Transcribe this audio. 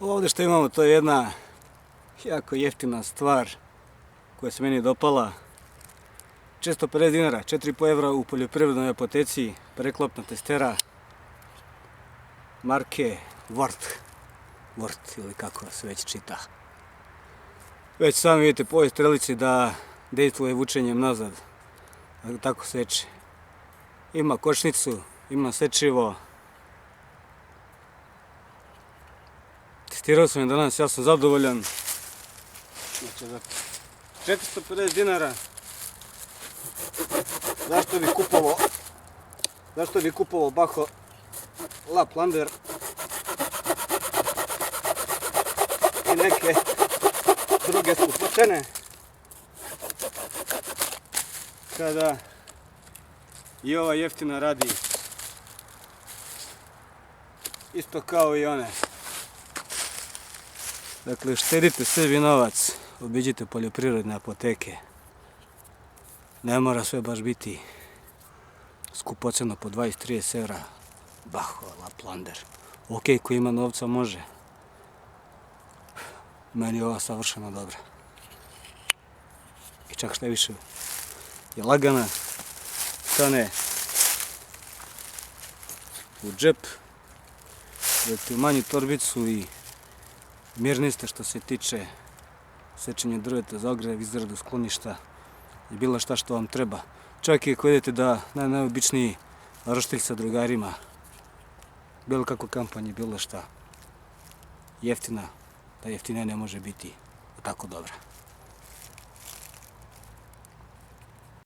Ovdje što imamo, to je jedna jako jeftina stvar koja se meni dopala. 450 dinara, 4,5 evra u poljoprivrednoj apoteci, preklopna testera marke Wort ili kako se već čita. Već sami vidite po ovoj strelici da dejstvuje vučenjem nazad, tako seče. Ima kočnicu, ima sečivo. Testirao sam je danas, ja sam zadovoljan. Znači za 450 dinara zašto bi kupovao Baho Laplander i neke druge skupocene kada i ova jeftina radi isto kao i one. Dakle, štedite sebi novac, obiđite poljoprivredne apoteke. Ne mora sve baš biti skupoceno po 20-30 evra. Baho Laplander. Ok, ko ima novca može. Meni je ova savršeno dobra. I čak šta više je lagana. Stane u džep. Da ti umanji torbicu i mirni ste što se tiče sečenja drveta za ogrev, izradu skloništa i bilo šta što vam treba. Čak i ako idete da najobičniji roštilj sa drugarima, bilo kakva kampanja, bilo šta, jeftina, da jeftina ne može biti tako dobra.